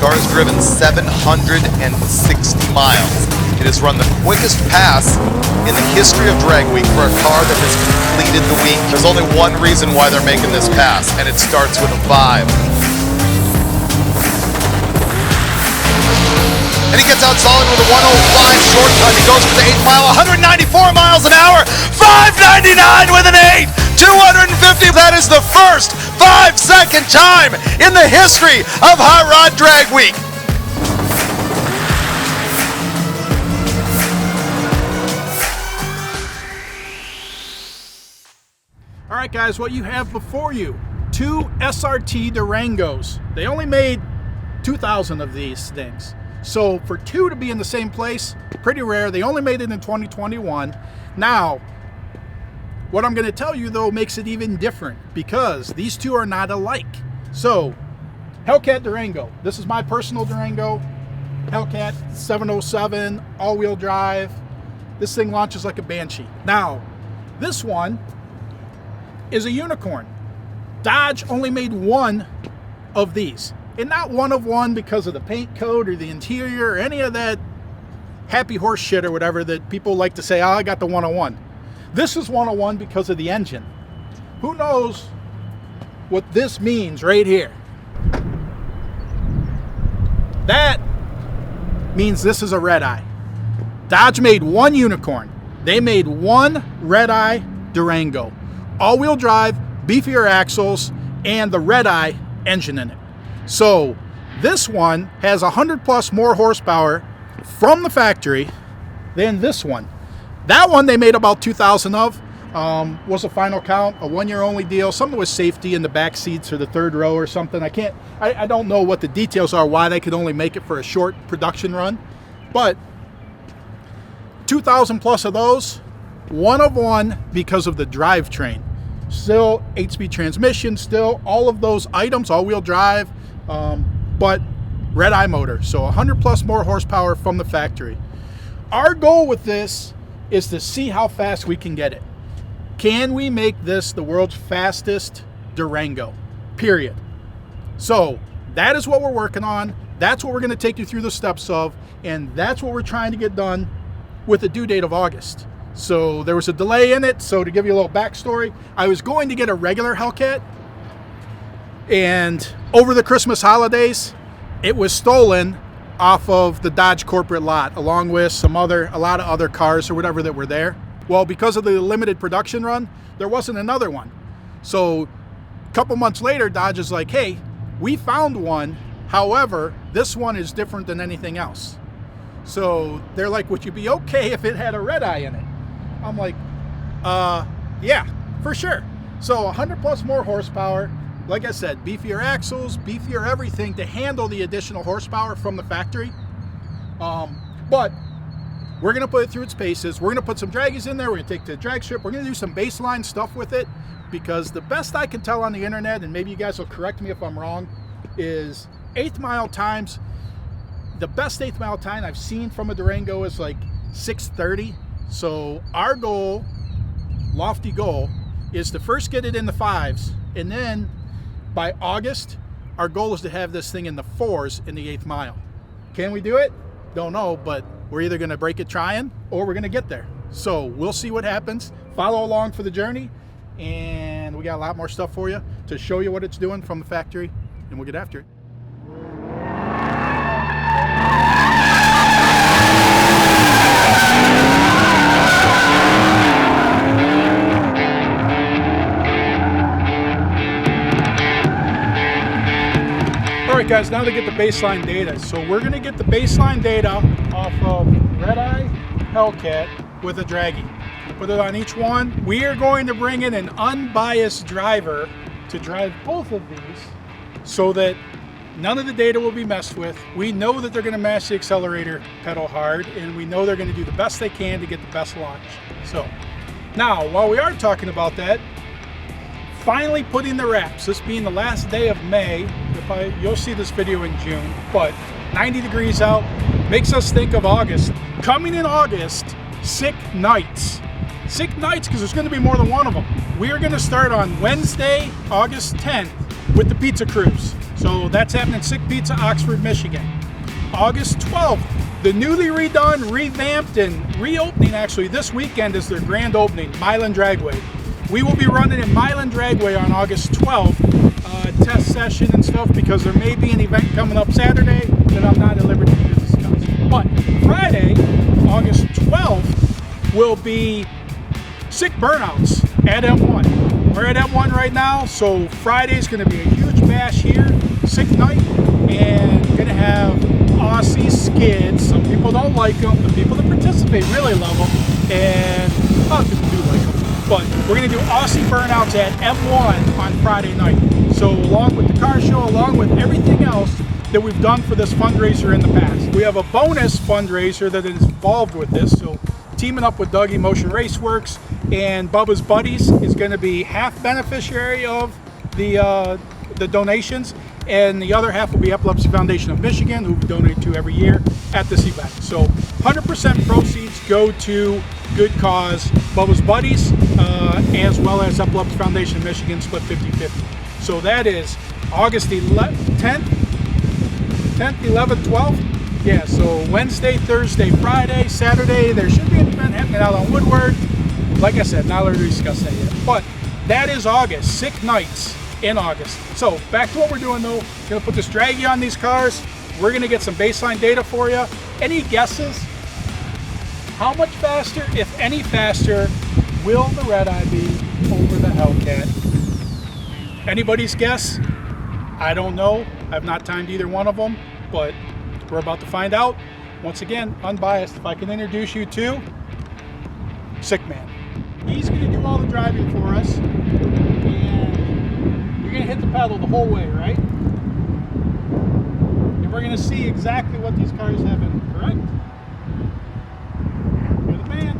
car has driven 760 miles. It has run the quickest pass in the history of drag week for a car that has completed the week. There's only one reason why they're making this pass, and it starts with a 5. And he gets out solid with a 105 short cut. He goes for the 8th mile, 194 miles an hour, 599 with an 8, 250. That is the first 5-second time in the history of Hot Rod Drag Week. All right, guys, what you have before you, 2 SRT Durangos. They only made 2,000 of these things. So for 2 to be in the same place, pretty rare. They only made it in 2021. Now, what I'm going to tell you, though, makes it even different because these 2 are not alike. So, Hellcat Durango. This is my personal Durango. Hellcat 707, all-wheel drive. This thing launches like a Banshee. Now, this one is a unicorn. Dodge only made 1 of these. And not 1 of 1 because of the paint code or the interior or any of that happy horse shit or whatever that people like to say, oh, I got the 1 of 1. This is 1 of 1 because of the engine. Who knows what this means right here? That means this is a Redeye. Dodge made 1 unicorn. They made 1 Redeye Durango. All-wheel drive, beefier axles, and the Redeye engine in it. So this one has 100 plus more horsepower from the factory than this one. That one they made about 2,000 of, was a final count, a 1-year only deal, something with safety in the back seats or the 3rd row or something. I don't know what the details are, why they could only make it for a short production run, but 2,000 plus of those, 1 of 1 because of the drivetrain. Still 8-speed transmission, still all of those items, all-wheel drive, but Redeye motor, so 100 plus more horsepower from the factory. Our goal with this is to see how fast we can get it. Can we make this the world's fastest Durango? Period. So that is what we're working on. That's what we're going to take you through the steps of, and that's what we're trying to get done with the due date of August. So there was a delay in it. So to give you a little backstory, I was going to get a regular Hellcat, and over the Christmas holidays, it was stolen off of the Dodge corporate lot, along with a lot of other cars or whatever that were there. Well, because of the limited production run, there wasn't another one. So a couple months later, Dodge is like, hey, we found one. However, this one is different than anything else. So they're like, would you be okay if it had a Redeye in it? I'm like, yeah, for sure. So 100 plus more horsepower. Like I said, beefier axles, beefier everything to handle the additional horsepower from the factory. But we're going to put it through its paces. We're going to put some draggies in there. We're going to take the drag strip. We're going to do some baseline stuff with it, because the best I can tell on the internet, and maybe you guys will correct me if I'm wrong, is 8th mile times. The best 8th mile time I've seen from a Durango is like 6:30. So our goal, lofty goal, is to first get it in the 5s, and then by August, our goal is to have this thing in the 4s in the 8th mile. Can we do it? Don't know, but we're either going to break it trying or we're going to get there. So we'll see what happens. Follow along for the journey, and we got a lot more stuff for you to show you what it's doing from the factory, and we'll get after it. Alright guys, now to get the baseline data. So we're going to get the baseline data off of Redeye Hellcat with a draggy. Put it on each one. We are going to bring in an unbiased driver to drive both of these so that none of the data will be messed with. We know that they're going to mash the accelerator pedal hard, and we know they're going to do the best they can to get the best launch. So now, while we are talking about that, finally putting the wraps, this being the last day of May. You'll see this video in June, but 90 degrees out makes us think of August. Coming in August, sick nights. Sick nights because there's going to be more than one of them. We are going to start on Wednesday, August 10th with the pizza cruise. So that's happening at Sick Pizza, Oxford, Michigan. August 12th, the newly redone, revamped, and reopening actually this weekend is their grand opening, Milan Dragway. We will be running in Milan Dragway on August 12th, test session and stuff, because there may be an event coming up Saturday that I'm not at liberty to discuss. But Friday, August 12th, will be Sick Burnouts at M1. We're at M1 right now, so Friday's going to be a huge bash here, Sick night, and going to have Aussie skids. Some people don't like them. The people that participate really love them, and a lot of people do like them. But we're going to do Aussie Burnouts at M1 on Friday night. So along with the car show, along with everything else that we've done for this fundraiser in the past, we have a bonus fundraiser that is involved with this. So teaming up with Dougie Motion Raceworks and Bubba's Buddies is going to be half beneficiary of the donations, and the other half will be Epilepsy Foundation of Michigan, who we donate to every year at this event. So 100% proceeds go to good cause, Bubba's Buddies, as well as Epilepsy Foundation of Michigan, split 50-50. So that is August 10th, 11th, 12th. Yeah, so Wednesday, Thursday, Friday, Saturday, there should be an event happening out on Woodward. Like I said, not allowed to discuss that yet. But that is August, Sick nights in August. So back to what we're doing though. Gonna put this draggy on these cars. We're gonna get some baseline data for you. Any guesses? How much faster, if any faster, will the Redeye be over the Hellcat? Anybody's guess? I don't know. I've not timed either one of them, but we're about to find out. Once again, unbiased. If I can introduce you to Sick Man. He's gonna do all the driving for us, and you're gonna hit the pedal the whole way, right? And we're gonna see exactly what these cars have in them, correct? You're the man.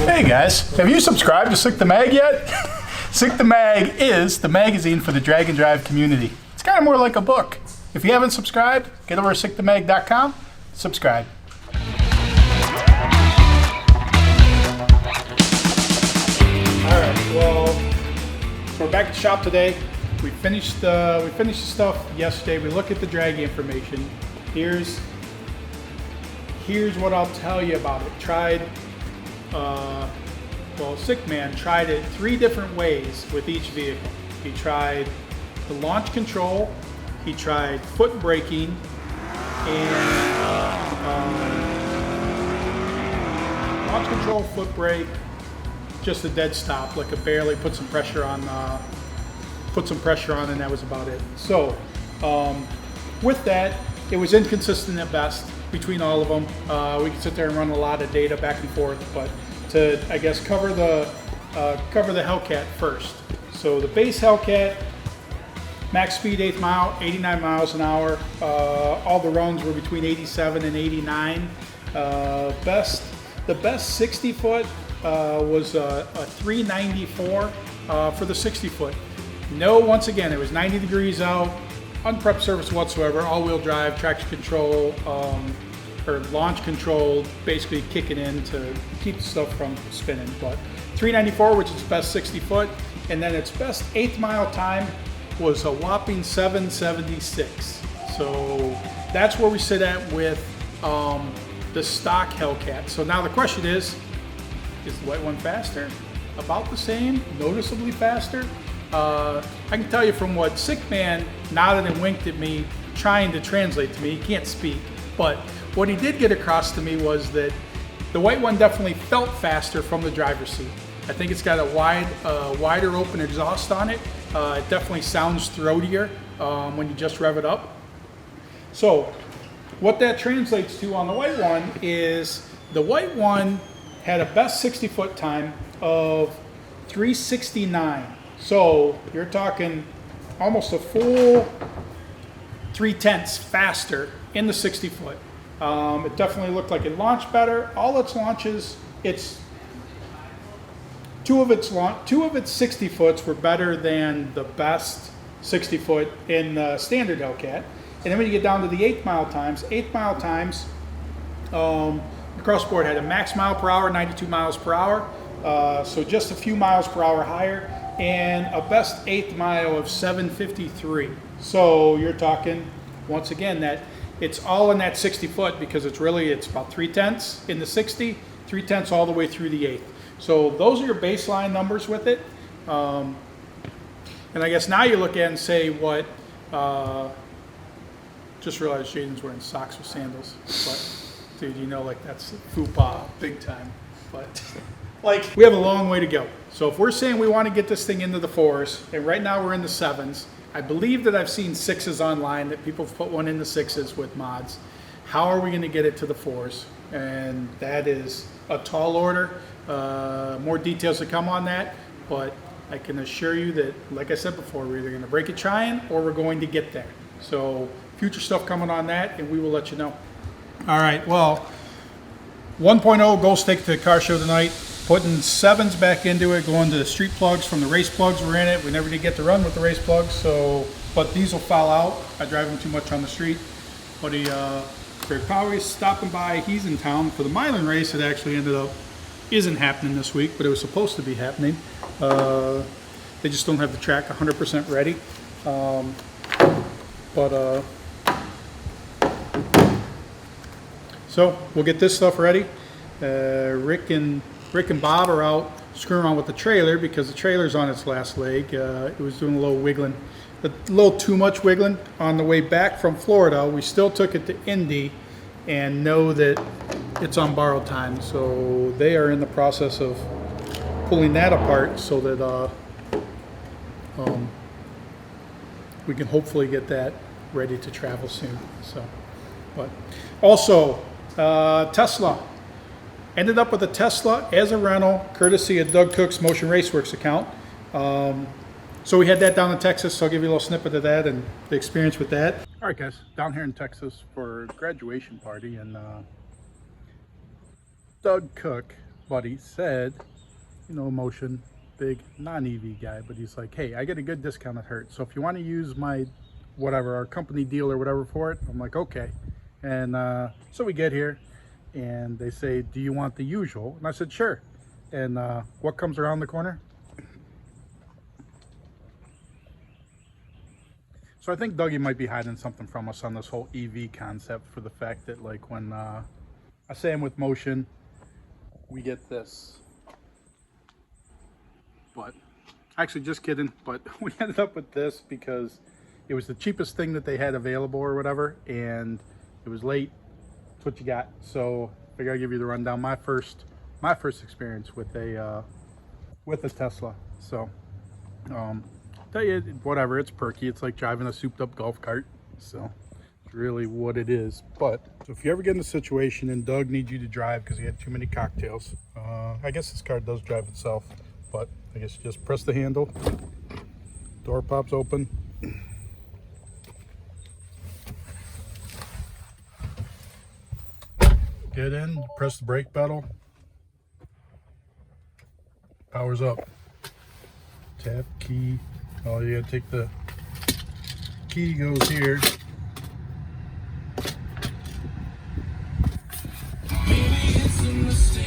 Hey guys, have you subscribed to Sick the Mag yet? Sick the Mag is the magazine for the drag and drive community. It's kind of more like a book. If you haven't subscribed, get over to sickthemag.com, subscribe. Alright, well, we're back at the shop today. We finished the stuff yesterday. We looked at the drag information. Here's what I'll tell you about it. Sick Man tried it 3 different ways with each vehicle. He tried the launch control, he tried foot braking, and launch control, foot brake, just a dead stop, like a barely put some pressure on, and that was about it. So with that, it was inconsistent at best between all of them. We could sit there and run a lot of data back and forth, but to, I guess, cover the Hellcat first. So the base Hellcat, max speed 8th mile, 89 miles an hour. All the runs were between 87 and 89. The best 60 foot was a 394 for the 60 foot. No, once again, it was 90 degrees out, unprepped surface whatsoever, all-wheel drive, traction control, or launch control basically kicking in to keep the stuff from spinning. But 394, which is its best 60 foot, and then its best 8th mile time was a whopping 776. So that's where we sit at with the stock Hellcat. So now the question is the white one faster? About the same? Noticeably faster? I can tell you from what Sickman nodded and winked at me, trying to translate to me. He can't speak, but what he did get across to me was that the white one definitely felt faster from the driver's seat. I think it's got a wider open exhaust on it. It definitely sounds throatier when you just rev it up. So what that translates to on the white one is the white one had a best 60 foot time of 369. So you're talking almost a full 3/10 faster in the 60 foot. It definitely looked like it launched better. All its launches, two of its 60 foots were better than the best 60 foot in the standard Hellcat. And then when you get down to the 8th mile times, across the board had a max mile per hour, 92 miles per hour. So just a few miles per hour higher, and a best 8th mile of 753. So you're talking, once again, that it's all in that 60 foot because it's about 3/10 in the 60, 3/10 all the way through the 8th. So those are your baseline numbers with it. And I guess now you look at it and say what, just realized Jaden's wearing socks with sandals, but dude, you know, like that's fupa big time. But like, we have a long way to go. So if we're saying we want to get this thing into the 4s, and right now we're in the 7s, I believe that I've seen 6s online, that people have put one in the 6s with mods. How are we going to get it to the 4s? And that is a tall order. More details to come on that, but I can assure you that, like I said before, we're either going to break it trying or we're going to get there. So future stuff coming on that, and we will let you know. All right, well, 1.0 goal stick to the car show tonight. Putting 7s back into it, going to the street plugs from the race plugs were in it. We never did get to run with the race plugs, but these will foul out. I drive them too much on the street. Buddy Greg Powers stopping by. He's in town for the Milan race. It actually isn't happening this week, but it was supposed to be happening. They just don't have the track 100% ready. So we'll get this stuff ready. Rick and Bob are out screwing around with the trailer because the trailer's on its last leg. It was doing a little wiggling, a little too much wiggling. On the way back from Florida, we still took it to Indy and know that it's on borrowed time. So they are in the process of pulling that apart so that we can hopefully get that ready to travel soon. So, but also Tesla. Ended up with a Tesla as a rental, courtesy of Doug Cook's Motion Raceworks account. So we had that down in Texas, so I'll give you a little snippet of that and the experience with that. All right, guys, down here in Texas for a graduation party, and Doug Cook, buddy, said, you know, Motion, big non-EV guy, but he's like, hey, I get a good discount at Hertz, so if you want to use my, whatever, our company deal or whatever for it, I'm like, okay. And so we get here, and they say, do you want the usual? And I said, sure. And what comes around the corner? So I think Dougie might be hiding something from us on this whole EV concept, for the fact that, like, when I say I'm with Motion, we get this. But actually, just kidding, but we ended up with this because it was the cheapest thing that they had available or whatever, and it was late. That's what you got. So I figure I'll give you the rundown. My first experience with a Tesla. So tell you, whatever, it's perky. It's like driving a souped up golf cart. So it's really what it is. But so if you ever get in a situation and Doug needs you to drive because he had too many cocktails, I guess this car does drive itself, but I guess you just press the handle, door pops open. Get in, press the brake pedal, powers up, tap key. Oh, you gotta take the key, goes here,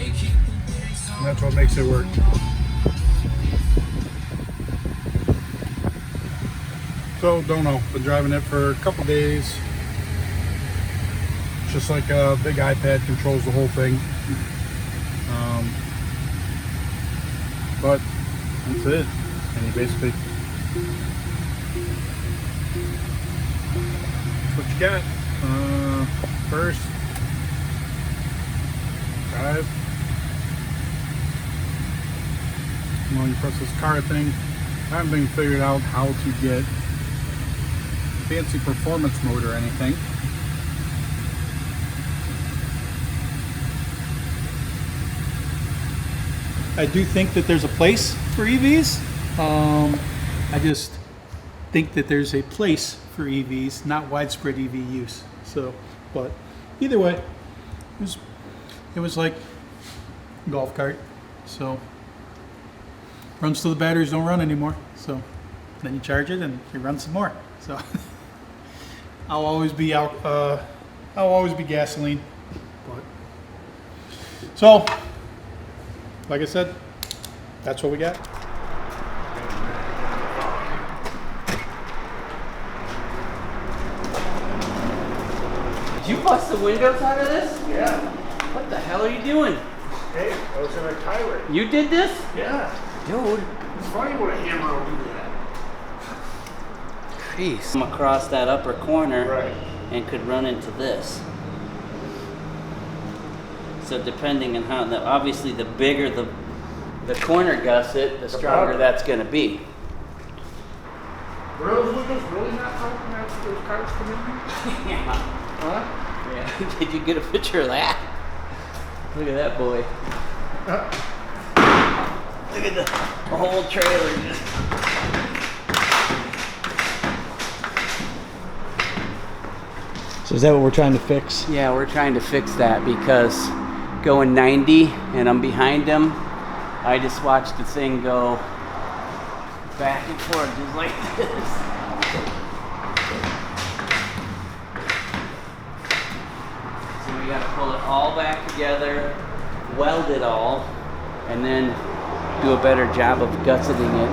And that's what makes it work. So, don't know. Been driving it for a couple days. Just like a big iPad controls the whole thing. But that's it. And you basically, that's what you got. First, drive. Well, you press this car thing. I haven't been figured out how to get fancy performance mode or anything. I do think that there's a place for EVs. I just think that there's a place for EVs, not widespread EV use. So, but either way, it was like a golf cart. So runs till the batteries don't run anymore. So then you charge it and you run some more. So I'll always be gasoline. But so, like I said, that's what we got. Did you bust the windows out of this? Yeah. What the hell are you doing? Hey, I was in a tirade. You did this? Yeah. Dude. It's funny when a hammer will do that. Jeez. I'm across that upper corner Right. and could run into this. So depending on how, obviously the bigger the corner gusset, the stronger that's going to be. Were those windows really not talking after those cars come in? Yeah. Huh? Yeah. Did you get a picture of that? Look at that boy. Look at the whole trailer just. So is that what we're trying to fix? Yeah, we're trying to fix that because going 90 and I'm behind him, I just watched the thing go back and forth just like this. So we gotta pull it all back together, weld it all, and then do a better job of gusseting it.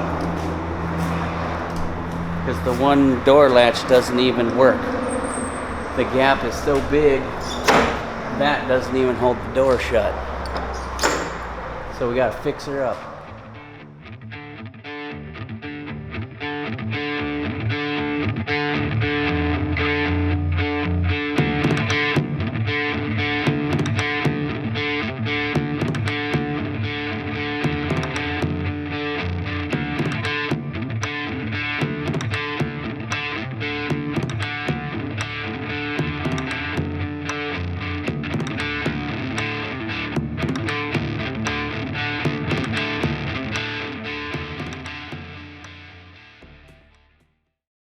Because the one door latch doesn't even work. The gap is so big, that doesn't even hold the door shut. So we gotta fix her up.